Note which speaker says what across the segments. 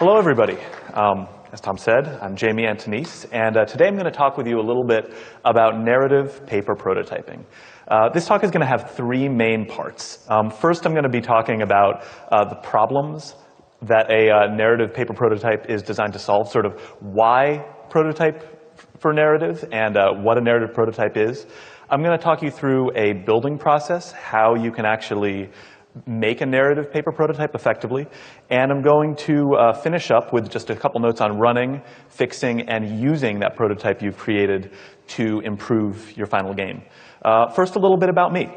Speaker 1: Hello, everybody. As Tom said, I'm Jamie Antonise, and today I'm going to talk with you a little bit about narrative paper prototyping. This talk is going to have three main parts. First, I'm going to be talking about the problems that a narrative paper prototype is designed to solve, sort of why prototype for narrative and what a narrative prototype is. I'm going to talk you through a building process, how you can actually make a narrative paper prototype effectively, and I'm going to finish up with just a couple notes on running, fixing, and using that prototype you've created to improve your final game. First, a little bit about me.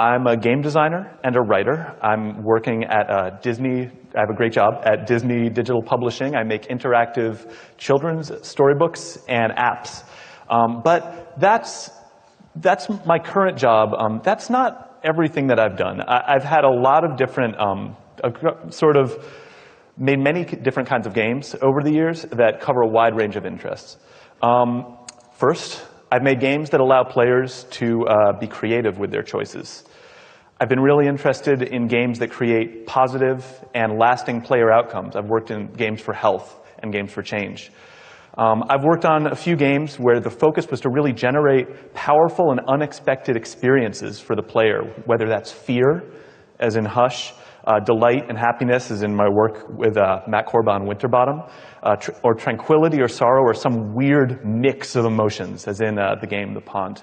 Speaker 1: I'm a game designer and a writer. I'm working at Disney. I have a great job at Disney Digital Publishing. I make interactive children's storybooks and apps. But that's my current job. That's not everything that I've done. I've had a lot of different, sort of made many different kinds of games over the years that cover a wide range of interests. First, I've made games that allow players to be creative with their choices. I've been really interested in games that create positive and lasting player outcomes. I've worked in games for health and games for change. I've worked on a few games where the focus was to really generate powerful and unexpected experiences for the player, whether that's fear, as in Hush, delight and happiness, as in my work with Matt Corba on Winterbottom, or tranquility or sorrow, or some weird mix of emotions, as in the game The Pond.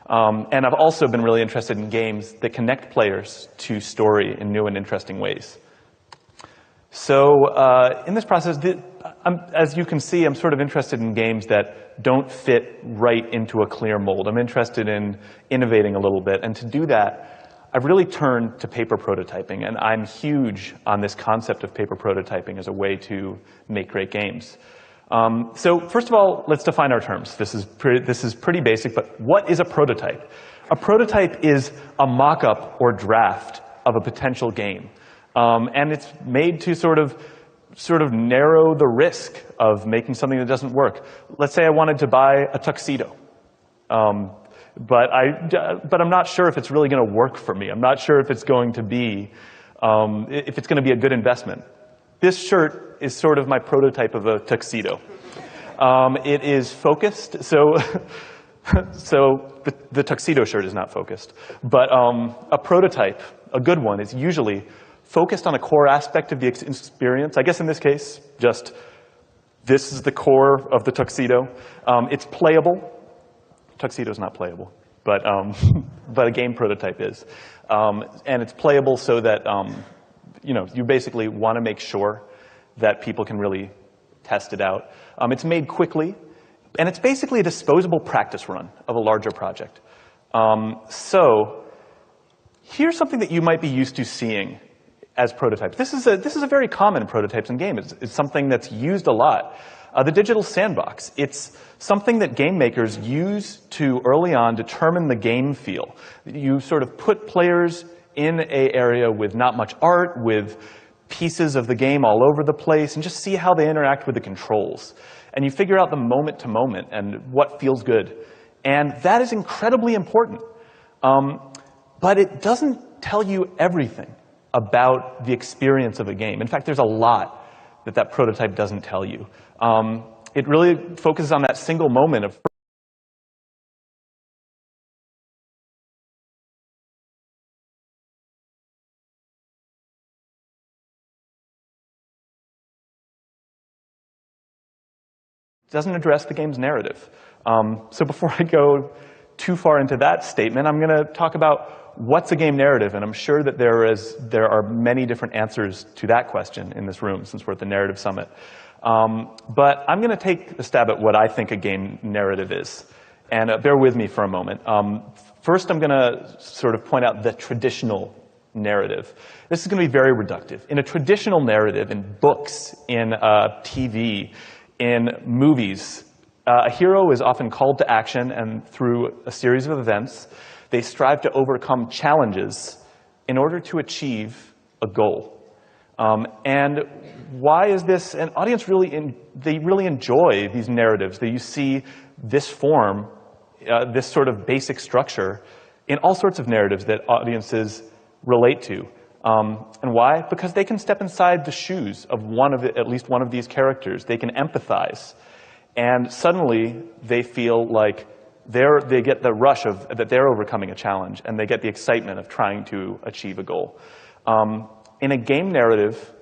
Speaker 1: And I've also been really interested in games that connect players to story in new and interesting ways. So in this process, as you can see, I'm sort of interested in games that don't fit right into a clear mold. I'm interested in innovating a little bit. And to do that, I've really turned to paper prototyping. And I'm huge on this concept of paper prototyping as a way to make great games. So first of all, let's define our terms. This is pretty basic, but what is a prototype? A prototype is a mock-up or draft of a potential game. And it's made to sort of narrow the risk of making something that doesn't work. Let's say I wanted to buy a tuxedo, but I'm not sure if it's really going to work for me. I'm not sure if it's going to be a good investment. This shirt is sort of my prototype of a tuxedo. It is focused, so the tuxedo shirt is not focused, but a prototype, a good one, is usually focused on a core aspect of the experience. I guess in this case, just this is the core of the tuxedo. It's playable. Tuxedo's not playable, but a game prototype is. And it's playable so that you basically want to make sure that people can really test it out. It's made quickly, and it's basically a disposable practice run of a larger project. So here's something that you might be used to seeing as prototypes. This is a very common prototypes in games. It's something that's used a lot. The digital sandbox. It's something that game makers use to early on determine the game feel. You sort of put players in an area with not much art, with pieces of the game all over the place, and just see how they interact with the controls. And you figure out the moment to moment and what feels good. And that is incredibly important. But it doesn't tell you everything about the experience of a game. In fact, there's a lot that prototype doesn't tell you. It really focuses on that single moment of doesn't address the game's narrative. So before I go too far into that statement, I'm going to talk about what's a game narrative, and I'm sure that there are many different answers to that question in this room, since we're at the Narrative Summit. But I'm going to take a stab at what I think a game narrative is. And bear with me for a moment. First, I'm going to sort of point out the traditional narrative. This is going to be very reductive. In a traditional narrative, in books, in TV, in movies, a hero is often called to action, and through a series of events, they strive to overcome challenges in order to achieve a goal. And why is this? An audience really enjoy these narratives. That you see this form, this sort of basic structure in all sorts of narratives that audiences relate to. And why? Because they can step inside the shoes of at least one of these characters. They can empathize. And suddenly they feel like they get the rush that they're overcoming a challenge, and they get the excitement of trying to achieve a goal. In a game narrative,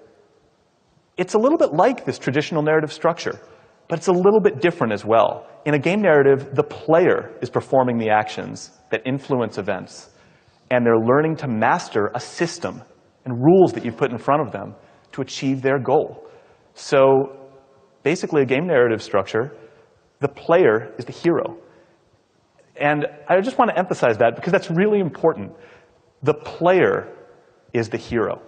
Speaker 1: it's a little bit like this traditional narrative structure, but it's a little bit different as well. In a game narrative, the player is performing the actions that influence events, and they're learning to master a system and rules that you've put in front of them to achieve their goal. So basically, a game narrative structure, the player is the hero. And I just want to emphasize that because that's really important. The player is the hero.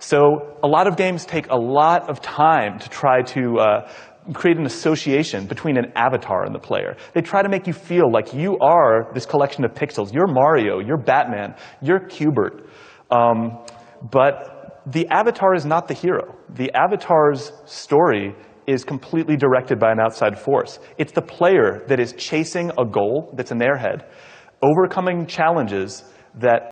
Speaker 1: So a lot of games take a lot of time to try to create an association between an avatar and the player. They try to make you feel like you are this collection of pixels. You're Mario, you're Batman, you're Q*bert. But the avatar is not the hero. The avatar's story is completely directed by an outside force. It's the player that is chasing a goal that's in their head, overcoming challenges that